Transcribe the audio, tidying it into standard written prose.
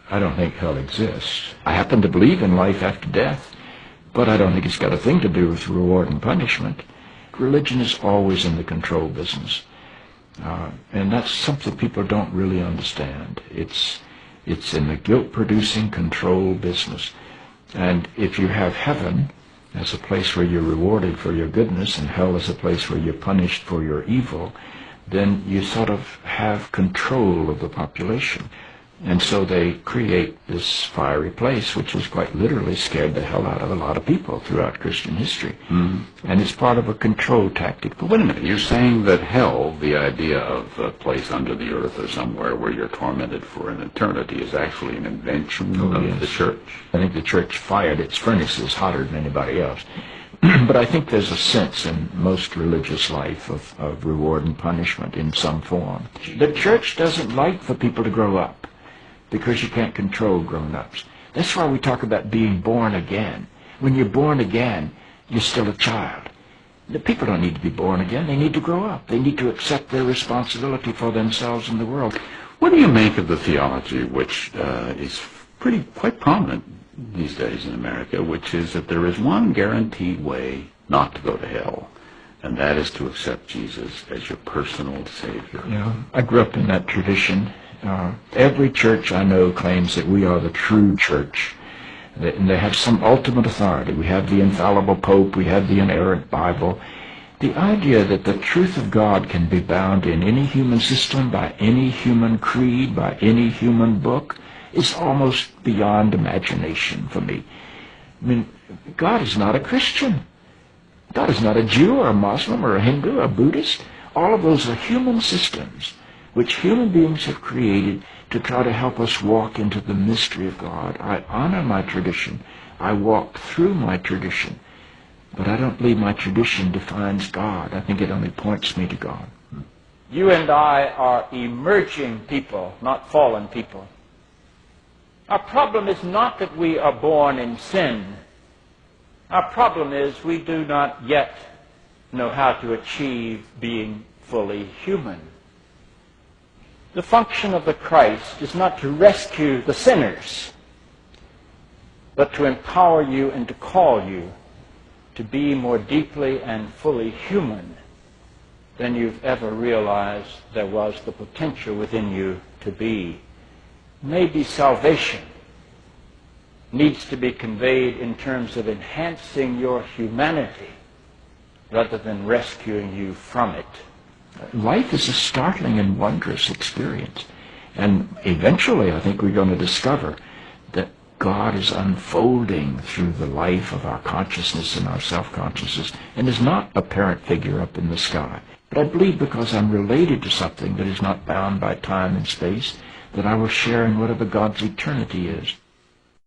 I don't think hell exists. I happen to believe in life after death, but I don't think it's got a thing to do with reward and punishment. Religion is always in the control business. And that's something people don't really understand. It's in the guilt-producing control business. And if you have heaven as a place where you're rewarded for your goodness and hell as a place where you're punished for your evil, then you sort of have control of the population. And so they create this fiery place, which has quite literally scared the hell out of a lot of people throughout Christian history. Mm-hmm. And it's part of a control tactic. But wait a minute, you're saying that hell, the idea of a place under the earth or somewhere where you're tormented for an eternity, is actually an invention of the church? I think the church fired its furnaces hotter than anybody else. But I think there's a sense in most religious life of reward and punishment in some form. The church doesn't like for people to grow up, because you can't control grown-ups. That's why we talk about being born again. When you're born again, you're still a child. The people don't need to be born again. They need to grow up. They need to accept their responsibility for themselves and the world. What do you make of the theology, which is quite prominent these days in America, which is that there is one guaranteed way not to go to hell, and that is to accept Jesus as your personal Savior? Yeah, I grew up in that tradition. Every church I know claims that we are the true church, and they have some ultimate authority. We have the infallible Pope, we have the inerrant Bible. The idea that the truth of God can be bound in any human system, by any human creed, by any human book, is almost beyond imagination for me. I mean, God is not a Christian. God is not a Jew or a Muslim or a Hindu or a Buddhist. All of those are human systems which human beings have created to try to help us walk into the mystery of God. I honor my tradition. I walk through my tradition. But I don't believe my tradition defines God. I think it only points me to God. You and I are emerging people, not fallen people. Our problem is not that we are born in sin. Our problem is we do not yet know how to achieve being fully human. The function of the Christ is not to rescue the sinners, but to empower you and to call you to be more deeply and fully human than you've ever realized there was the potential within you to be. Maybe salvation needs to be conveyed in terms of enhancing your humanity rather than rescuing you from it. Life is a startling and wondrous experience. And eventually, I think we're going to discover that God is unfolding through the life of our consciousness and our self-consciousness and is not a parent figure up in the sky. But I believe because I'm related to something that is not bound by time and space, that I will share in whatever God's eternity is.